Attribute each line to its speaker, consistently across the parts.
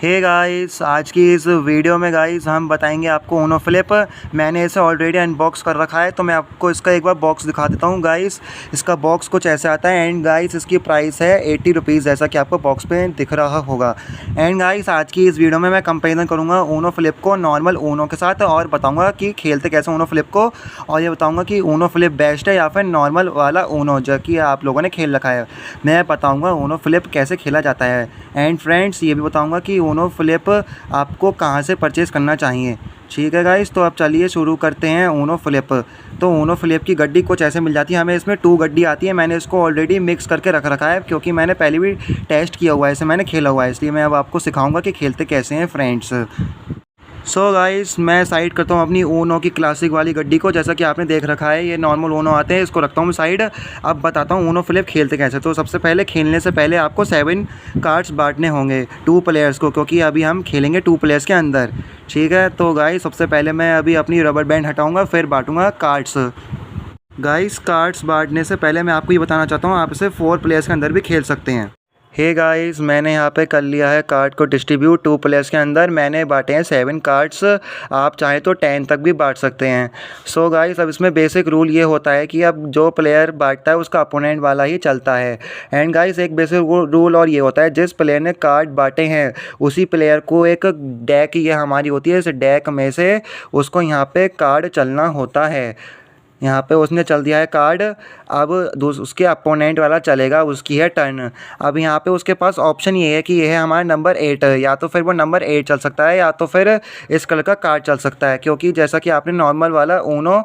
Speaker 1: Hey guys, आज की इस वीडियो में गाइस हम बताएंगे आपको ऊनो फ्लिप। मैंने इसे ऑलरेडी अनबॉक्स कर रखा है, तो मैं आपको इसका एक बार बॉक्स दिखा देता हूँ गाइस। इसका बॉक्स कुछ ऐसे आता है एंड गाइस इसकी प्राइस है 80 रुपीज़, जैसा कि आपको बॉक्स पे दिख रहा होगा। एंड गाइस आज की इस वीडियो में मैं कंपेरिजन करूँगा ऊनो फ्लिप को नॉर्मल ऊनो के साथ, और बताऊँगा कि खेलते कैसे ऊनो फ्लिप को, और ये बताऊँगा कि ऊनो फ्लिप बेस्ट है या फिर नॉर्मल वाला ऊनो जो कि आप लोगों ने खेल रखा है। मैं बताऊँगा ऊनो फ्लिप कैसे खेला जाता है। एंड फ्रेंड्स ये भी बताऊँगा कि ऊनो फ्लिप आपको कहाँ से परचेज़ करना चाहिए। ठीक है गाइस, तो अब चलिए शुरू करते हैं ऊनो फ्लिप। तो ऊनो फ्लिप की गड्डी कुछ ऐसे मिल जाती है, हमें इसमें 2 गड्डी आती है। मैंने इसको ऑलरेडी मिक्स करके रख रखा है क्योंकि मैंने पहले भी टेस्ट किया हुआ है, इसे मैंने खेला हुआ है, इसलिए मैं अब आपको सिखाऊंगा कि खेलते कैसे हैं फ्रेंड्स। सो गाइस मैं साइड करता हूँ अपनी ऊनो की क्लासिक वाली गड्डी को, जैसा कि आपने देख रखा है ये नॉर्मल ऊनो आते हैं, इसको रखता हूँ साइड। अब बताता हूँ ऊनो फ्लिप खेलते कैसे। तो सबसे पहले खेलने से पहले आपको 7 कार्ड्स बांटने होंगे 2 प्लेयर्स को, क्योंकि अभी हम खेलेंगे 2 प्लेयर्स के अंदर। ठीक है, तो गाइस सबसे पहले मैं अभी अपनी रबर बैंड हटाऊँगा, फिर बांटूँगा कार्ड्स। गाइस कार्ड्स बांटने से पहले मैं आपको ये बताना चाहता हूँ, आप इसे 4 प्लेयर्स के अंदर भी खेल सकते हैं। हे गाइस मैंने यहाँ पे कर लिया है कार्ड को डिस्ट्रीब्यूट 2 प्लेयर्स के अंदर। मैंने बांटे हैं 7 कार्ड्स, आप चाहें तो 10 तक भी बांट सकते हैं। सो गाइस अब इसमें बेसिक रूल ये होता है कि अब जो प्लेयर बांटता है उसका अपोनेंट वाला ही चलता है। एंड गाइस एक बेसिक रूल और ये होता है, जिस प्लेयर ने कार्ड बांटे हैं उसी प्लेयर को एक डेक ये हमारी होती है, इस डेक में से उसको यहाँ पे कार्ड चलना होता है। यहाँ पे उसने चल दिया है कार्ड, अब उसके अपोनेंट वाला चलेगा, उसकी है टर्न। अब यहाँ पे उसके पास ऑप्शन ये है कि ये है हमारा नंबर 8, या तो फिर वो नंबर 8 चल सकता है या तो फिर इस कलर का कार्ड चल सकता है, क्योंकि जैसा कि आपने नॉर्मल वाला ऊनो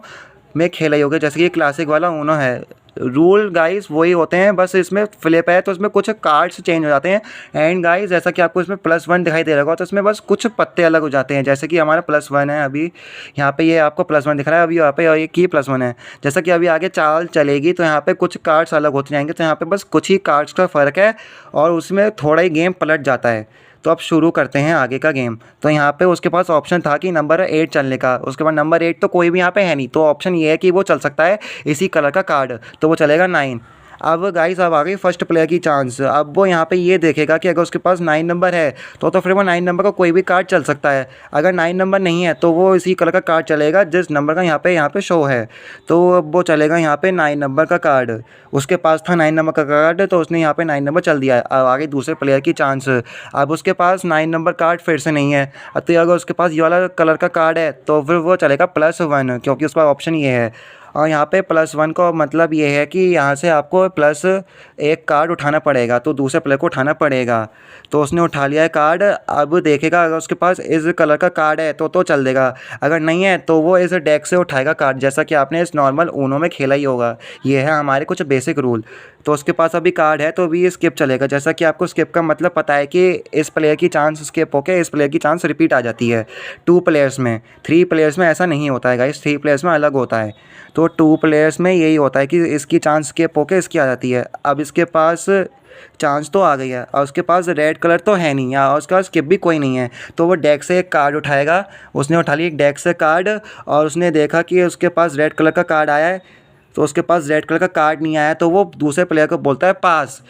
Speaker 1: में खेला ही होगा, जैसे कि क्लासिक वाला ऊनो है। रूल गाइस वही होते हैं, बस इसमें फ्लिप है तो इसमें कुछ कार्ड्स चेंज हो जाते हैं। एंड गाइस जैसा कि आपको इसमें +1 दिखाई दे रहा होगा, तो इसमें बस कुछ पत्ते अलग हो जाते हैं। जैसे कि हमारा +1 है, अभी यहाँ पे ये आपको +1 दिख रहा है, अभी यहाँ पे ये की +1 है। जैसा कि अभी आगे चाल चलेगी तो यहाँ पे कुछ कार्ड्स अलग होते जाएंगे, तो यहाँ पे बस कुछ ही कार्ड्स का फ़र्क है और उसमें थोड़ा ही गेम पलट जाता है। तो अब शुरू करते हैं आगे का गेम। तो यहाँ पे उसके पास ऑप्शन था कि नंबर 8 चलने का, उसके बाद नंबर 8 तो कोई भी यहाँ पे है नहीं, तो ऑप्शन ये है कि वो चल सकता है इसी कलर का कार्ड, तो वो चलेगा 9। अब गाइस अब आ गई फर्स्ट प्लेयर की चांस। अब वो यहाँ पे ये देखेगा कि अगर उसके पास 9 नंबर है तो फिर वो 9 नंबर का कोई भी कार्ड चल सकता है। अगर 9 नंबर नहीं है तो वो इसी कलर का कार्ड चलेगा जिस नंबर का यहाँ पे शो है, तो अब वो चलेगा यहाँ पे 9 नंबर का कार्ड। उसके पास था 9 नंबर का कार्ड, तो उसने यहाँ पे 9 नंबर चल दिया है। अब आगे दूसरे प्लेयर की चांस। अब उसके पास 9 नंबर कार्ड फिर से नहीं है, तो अगर उसके पास ये वाला कलर का कार्ड है तो फिर वो चलेगा +1, क्योंकि उसका ऑप्शन ये है। और यहाँ पे +1 का मतलब ये है कि यहाँ से आपको +1 कार्ड उठाना पड़ेगा, तो दूसरे प्लेयर को उठाना पड़ेगा। तो उसने उठा लिया है कार्ड, अब देखेगा अगर उसके पास इस कलर का कार्ड है तो चल देगा, अगर नहीं है तो वो इस डेक से उठाएगा कार्ड, जैसा कि आपने इस नॉर्मल ऊनो में खेला ही होगा। ये है हमारे कुछ बेसिक रूल। तो उसके पास अभी कार्ड है तो भी स्किप चलेगा, जैसा कि आपको स्किप का मतलब पता है कि इस प्लेयर की चांस स्किप होकर इस प्लेयर की चांस रिपीट आ जाती है। 2 प्लेयर्स में, 3 प्लेयर्स में ऐसा नहीं होता है गाइस, 3 प्लेयर्स में अलग होता है। तो 2 प्लेयर्स में यही होता है कि इसकी चांस स्किप होकर इसकी आ जाती है। अब इसके पास चांस तो आ गई है और उसके पास रेड कलर तो है नहीं, या उसके पास स्किप भी कोई नहीं है, तो वो डेक से एक कार्ड उठाएगा। उसने उठा लिया एक डेक से कार्ड और उसने देखा कि उसके पास रेड कलर का कार्ड आया है, तो उसके पास रेड कलर का कार्ड नहीं आया, तो वो दूसरे प्लेयर को बोलता है पास।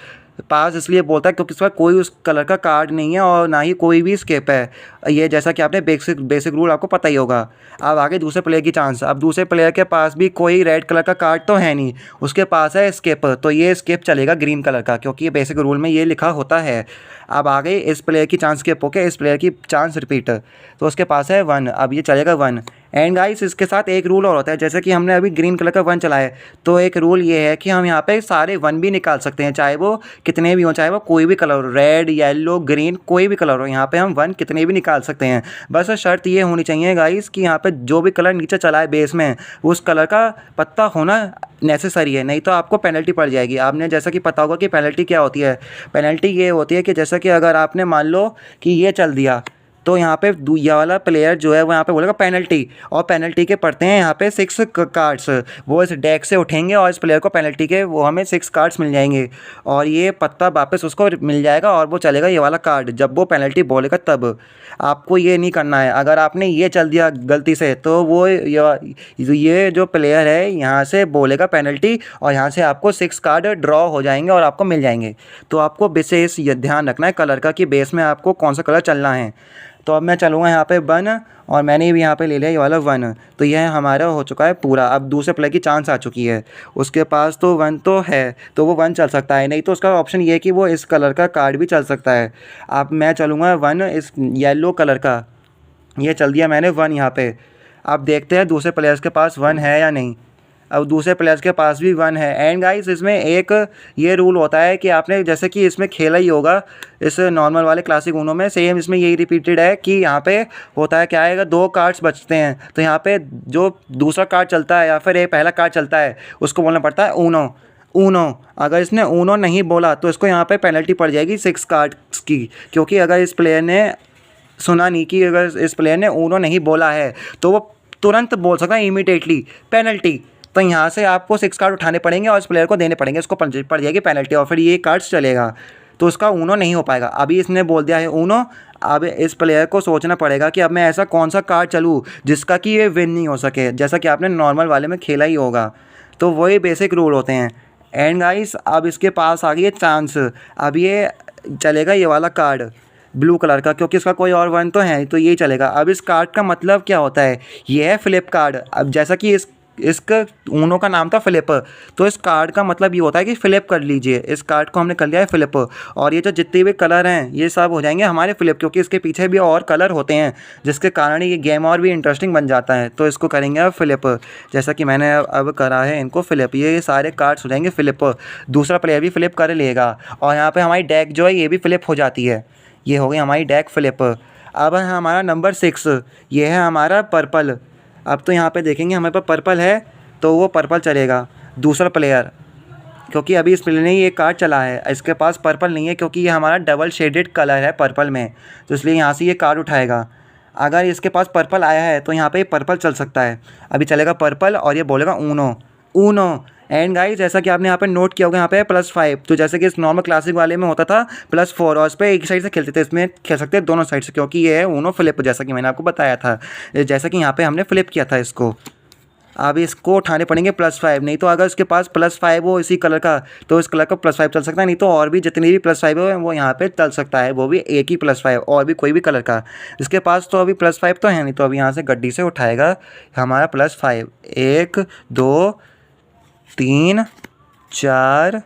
Speaker 1: पास इसलिए बोलता है क्योंकि उसके पास कोई उस कलर का कार्ड नहीं है और ना ही कोई भी स्किप है। ये जैसा कि आपने बेसिक रूल आपको पता ही होगा। अब आगे दूसरे प्लेयर की चांस। अब दूसरे प्लेयर के पास भी कोई रेड कलर का कार्ड तो है नहीं, उसके पास है स्किप, तो ये स्किप चलेगा ग्रीन कलर का, क्योंकि ये बेसिक रूल में ये लिखा होता है। अब आ गई इस प्लेयर की चांस स्किप होके इस प्लेयर की चांस रिपीट, तो उसके पास है 1, अब ये चलेगा 1। एंड गाइस इसके साथ एक रूल और होता है, जैसे कि हमने अभी ग्रीन कलर का 1 चलाया है, तो एक रूल ये है कि हम यहाँ पे सारे 1 भी निकाल सकते हैं, चाहे वो कितने भी हो, चाहे वो कोई भी कलर हो, रेड येलो ग्रीन कोई भी कलर हो, यहाँ पे हम 1 कितने भी निकाल सकते हैं। बस शर्त ये होनी चाहिए गाइस कि यहाँ पे जो भी कलर नीचे चला है बेस में उस कलर का पत्ता होना नेसेसरी है, नहीं तो आपको पेनल्टी पड़ जाएगी। आपने जैसा कि पता होगा कि पेनल्टी क्या होती है। पेनल्टी ये होती है कि जैसा कि अगर आपने मान लो कि ये चल दिया, तो यहाँ पे ये वाला प्लेयर जो है वो यहाँ पे बोलेगा पेनल्टी, और पेनल्टी के पड़ते हैं यहाँ पे 6 कार्ड्स। वो इस डेक से उठेंगे और इस प्लेयर को पेनल्टी के वो हमें 6 कार्ड्स मिल जाएंगे, और ये पत्ता वापस उसको मिल जाएगा और वो चलेगा ये वाला कार्ड जब वो पेनल्टी बोलेगा तब। आपको ये नहीं करना है, अगर आपने ये चल दिया गलती से तो वो ये जो प्लेयर है यहाँ से बोलेगा पेनल्टी, और यहाँ से आपको 6 कार्ड ड्रॉ हो जाएंगे और आपको मिल जाएंगे। तो आपको विशेष ये ध्यान रखना है कलर का कि बेस में आपको कौन सा कलर चलना है। तो अब मैं चलूँगा यहाँ पे 1, और मैंने भी यहाँ पे ले लिया ये वाला 1। तो यह हमारा हो चुका है पूरा। अब दूसरे प्लेयर की चांस आ चुकी है, उसके पास तो 1 तो है, तो वो 1 चल सकता है, नहीं तो उसका ऑप्शन ये है कि वो इस कलर का कार्ड भी चल सकता है। अब मैं चलूँगा 1 इस येलो कलर का, ये चल दिया मैंने 1 यहाँ पे। अब देखते हैं दूसरे प्लेयर्स के पास 1 है या नहीं। अब दूसरे प्लेयर्स के पास भी 1 है। एंड गाइस इसमें एक ये रूल होता है कि आपने जैसे कि इसमें खेला ही होगा इस नॉर्मल वाले क्लासिक ऊनो में, सेम इसमें यही रिपीटेड है कि यहाँ पे होता है क्या है, 2 कार्ड्स बचते हैं तो यहाँ पे जो दूसरा कार्ड चलता है या फिर ये पहला कार्ड चलता है उसको बोलना पड़ता है ऊनो। ऊनो अगर इसने ऊनो नहीं बोला तो इसको यहाँ पे पेनल्टी पड़ जाएगी 6 कार्ड्स की, क्योंकि अगर इस प्लेयर ने सुना नहीं कि अगर इस प्लेयर ने ऊनो नहीं बोला है तो वो तुरंत बोल सकता है इमीडिएटली पेनल्टी। तो यहाँ से आपको 6 कार्ड उठाने पड़ेंगे और इस प्लेयर को देने पड़ेंगे, उसको पड़ जाएगी पेनल्टी और फिर ये कार्ड्स चलेगा, तो उसका ऊनो नहीं हो पाएगा। अभी इसने बोल दिया है ऊनो, अब इस प्लेयर को सोचना पड़ेगा कि अब मैं ऐसा कौन सा कार्ड चलूँ जिसका कि ये विन नहीं हो सके, जैसा कि आपने नॉर्मल वाले में खेला ही होगा। तो वही बेसिक रूल होते हैं। एंड गाइस अब इसके पास आ गई है चांस, अब ये चलेगा ये वाला कार्ड ब्लू कलर का, क्योंकि इसका कोई और 1 तो है तो यही चलेगा। अब इस कार्ड का मतलब क्या होता है, ये है फ्लिप कार्ड। अब जैसा कि इसका ऊनो का नाम था फ्लिप, तो इस कार्ड का मतलब ये होता है कि फ्लिप कर लीजिए। इस कार्ड को हमने कर लिया है फ्लिप, और ये जो जितने भी कलर हैं ये सब हो जाएंगे हमारे फ्लिप, क्योंकि इसके पीछे भी और कलर होते हैं जिसके कारण ये गेम और भी इंटरेस्टिंग बन जाता है। तो इसको करेंगे अब फ्लिप, जैसा कि मैंने अब करा है इनको फ्लिप, ये सारे कार्ड्स हो जाएंगे फ्लिप। दूसरा प्लेयर भी फ्लिप कर लेगा और यहाँ पर हमारी डेक जो है ये भी फ्लिप हो जाती है। ये हो गई हमारी डेक फ्लिप। अब है हमारा नंबर 6, ये है हमारा पर्पल। अब तो यहाँ पे देखेंगे हमारे पास पर्पल है तो वो पर्पल चलेगा। दूसरा प्लेयर, क्योंकि अभी इस प्लेयर ने ये कार्ड चला है, इसके पास पर्पल नहीं है क्योंकि ये हमारा डबल शेडेड कलर है पर्पल में, तो इसलिए यहाँ से ये कार्ड उठाएगा। अगर इसके पास पर्पल आया है तो यहाँ पे पर्पल चल सकता है। अभी चलेगा पर्पल और ये बोलेगा ऊनो ऊनो। एंड गाइस जैसा कि आपने यहाँ पे नोट किया होगा यहाँ पे +5, तो जैसे कि इस नॉर्मल क्लासिक वाले में होता था +4 और इस पर एक साइड से खेलते थे, इसमें खेल सकते हैं दोनों साइड से, क्योंकि ये है ऊनो फ्लिप जैसा कि मैंने आपको बताया था, जैसा कि यहाँ पे हमने फ्लिप किया था इसको। अब इसको उठाने पड़ेंगे +5, नहीं तो अगर इसके पास +5 हो इसी कलर का तो इस कलर का +5 चल सकता है, नहीं तो और भी जितनी भी +5 हो वो यहाँ पे चल सकता है, वो भी एक ही +5 और भी कोई भी कलर का। इसके पास तो अभी +5 तो है नहीं, तो अभी यहाँ से गड्डी से उठाएगा हमारा +5, 1 2 3 4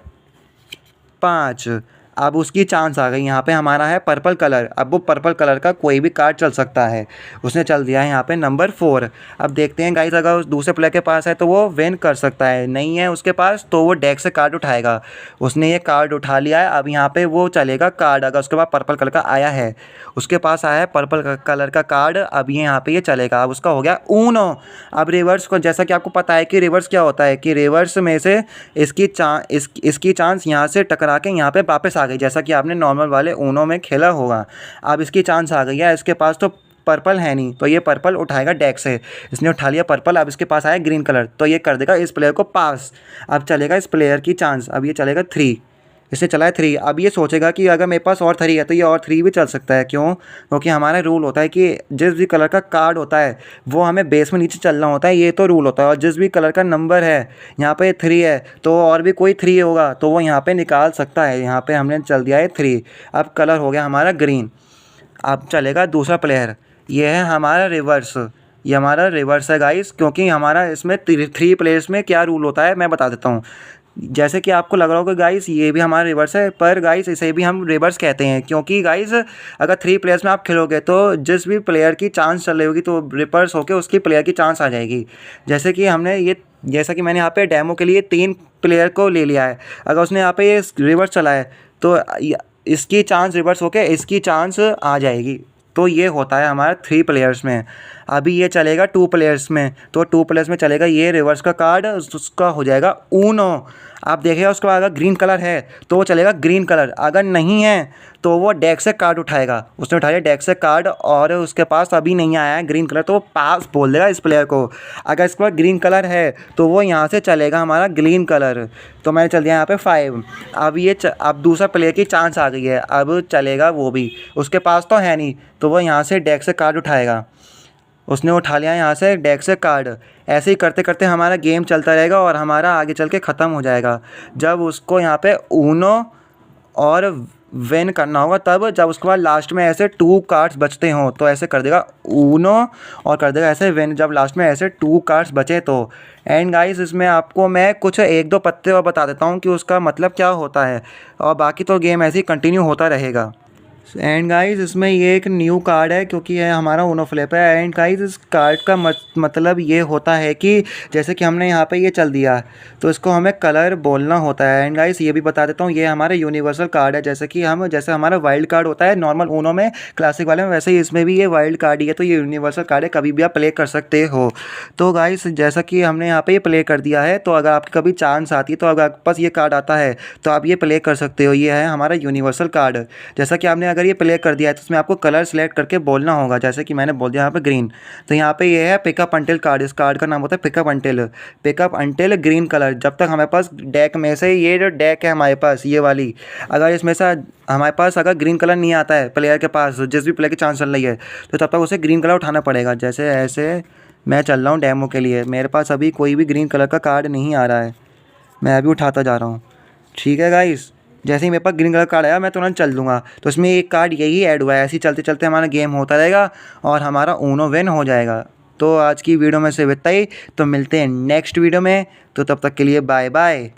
Speaker 1: 5। अब उसकी चांस आ गई, यहाँ पे हमारा है पर्पल कलर। अब वो पर्पल कलर का कोई भी कार्ड चल सकता है, उसने चल दिया है यहाँ पे नंबर 4। अब देखते हैं गाइस अगर उस दूसरे प्लेयर के पास है तो वो विन कर सकता है, नहीं है उसके पास तो वो डेक से कार्ड उठाएगा। उसने ये कार्ड उठा लिया है, अब यहाँ पे वो चलेगा कार्ड, अगर उसके पास पर्पल कलर का आया है, उसके पास आया है पर्पल कलर का कार्ड, अब ये यहाँ पे ये चलेगा। अब उसका हो गया ऊनो। अब रिवर्स को, जैसा कि आपको पता है कि रिवर्स क्या होता है कि रिवर्स में से इसकी चांस यहाँ से टकरा के यहाँ पे वापस आ गई, जैसा कि आपने नॉर्मल वाले ऊनो में खेला होगा। अब इसकी चांस आ गई है, इसके पास तो पर्पल है नहीं तो ये पर्पल उठाएगा डेक से, इसने उठा लिया पर्पल। अब इसके पास आया ग्रीन कलर तो ये कर देगा इस प्लेयर को पास। अब चलेगा इस प्लेयर की चांस, अब ये चलेगा 3, इसने चला है 3। अब ये सोचेगा कि अगर मेरे पास और 3 है तो ये और 3 भी चल सकता है, क्यों? क्योंकि हमारा रूल होता है कि जिस भी कलर का कार्ड होता है वो हमें बेस में नीचे चलना होता है, ये तो रूल होता है। और जिस भी कलर का नंबर है यहाँ पे 3 है तो और भी कोई 3 होगा तो वो यहाँ पे निकाल सकता है। यहाँ पे हमने चल दिया है 3। अब कलर हो गया हमारा ग्रीन। अब चलेगा दूसरा प्लेयर, ये है हमारा रिवर्स। ये हमारा रिवर्स है गाइस, क्योंकि हमारा इसमें 3 प्लेयर्स में क्या रूल होता है मैं बता देता हूँ। जैसे कि आपको लग रहा होगा गाइस ये भी हमारा रिवर्स है, पर गाइस इसे भी हम रिवर्स कहते हैं, क्योंकि गाइस अगर 3 प्लेयर्स में आप खेलोगे तो जिस भी प्लेयर की चांस चल रही होगी तो रिवर्स होकर उसकी प्लेयर की चांस आ जाएगी। जैसे कि हमने ये, जैसा कि मैंने यहाँ पे डेमो के लिए 3 प्लेयर को ले लिया है, अगर उसने यहाँ पे ये रिवर्स चला है तो इसकी चांस रिवर्स होकर इसकी चांस आ जाएगी। तो ये होता है हमारा 3 प्लेयर्स में। अभी ये चलेगा 2 प्लेयर्स में, तो 2 प्लेयर्स में चलेगा ये रिवर्स का कार्ड, उसका हो जाएगा ऊनो। आप देखिएगा उसके बाद अगर ग्रीन कलर है तो वो चलेगा ग्रीन कलर, अगर नहीं है तो वो डेक से कार्ड उठाएगा। उसने उठाया डेक से कार्ड और उसके पास अभी नहीं आया है ग्रीन कलर, तो वो पास बोल देगा इस प्लेयर को। अगर इसके पास ग्रीन कलर है तो वो यहाँ से चलेगा हमारा ग्रीन कलर। तो मैंने चल दिया यहाँ पे 5। अब अब दूसरा प्लेयर की चांस आ गई है, अब चलेगा वो भी। उसके पास तो है नहीं तो वो यहाँ से डेक से कार्ड उठाएगा। उसने उठा लिया यहाँ से डेक से कार्ड। ऐसे ही करते करते हमारा गेम चलता रहेगा और हमारा आगे चल के ख़त्म हो जाएगा। जब उसको यहाँ पे ऊनो और विन करना होगा तब, जब उसके बाद लास्ट में ऐसे 2 कार्ड्स बचते हों तो ऐसे कर देगा ऊनो और कर देगा ऐसे विन, जब लास्ट में ऐसे 2 कार्ड्स बचे तो। एंड गाइस इसमें आपको मैं कुछ 1-2 पत्ते और बता देता हूँ कि उसका मतलब क्या होता है, और बाकी तो गेम ऐसे ही कंटिन्यू होता रहेगा। एंड गाइस इसमें ये एक न्यू कार्ड है क्योंकि ये हमारा ऊनो फ्लिप है। एंड गाइस इस कार्ड का मतलब ये होता है कि जैसे कि हमने यहाँ पे ये चल दिया तो इसको हमें कलर बोलना होता है। एंड गाइस ये भी बता देता हूँ, ये हमारा यूनिवर्सल कार्ड है। जैसे हमारा वाइल्ड कार्ड होता है नॉर्मल ऊनो में, क्लासिक वाले में, वैसे ही इसमें भी ये वाइल्ड कार्ड ही है। तो ये यूनिवर्सल कार्ड है, कभी भी आप प्ले कर सकते हो। तो गाइस जैसा कि हमने यहाँ पर ये प्ले कर दिया है, तो अगर आपकी कभी चांस आती है तो अगर आपके पास ये कार्ड आता है तो आप ये प्ले कर सकते हो। ये है हमारा यूनिवर्सल कार्ड। जैसा कि आपने अगर ये प्ले कर दिया है तो उसमें आपको कलर सेलेक्ट करके बोलना होगा, जैसे कि मैंने बोल दिया यहाँ पे ग्रीन। तो यहाँ पे ये है पिकअप अंटिल कार्ड, इस कार्ड का नाम होता है पिकअप अंटिल ग्रीन कलर। जब तक हमारे पास डेक में से, ये जो डेक है हमारे पास ये वाली, अगर इसमें से हमारे पास अगर ग्रीन कलर नहीं आता है प्लेयर के पास, जिस भी प्लेयर की चांस चल रही है, तो तब तक उसे ग्रीन कलर उठाना पड़ेगा। जैसे ऐसे मैं चल रहा हूँ डेमो के लिए, मेरे पास अभी कोई भी ग्रीन कलर का कार्ड नहीं आ रहा है, मैं अभी उठाता जा रहा हूँ। ठीक है गाइस, जैसे ही मेरे पास ग्रीन कलर कार्ड आया मैं तुरंत चल दूँगा। तो इसमें एक कार्ड यही ऐड हुआ है। ऐसे ही चलते चलते हमारा गेम होता रहेगा और हमारा ऊनो विन हो जाएगा। तो आज की वीडियो में से इतना ही, तो मिलते हैं नेक्स्ट वीडियो में। तो तब तक के लिए बाय बाय।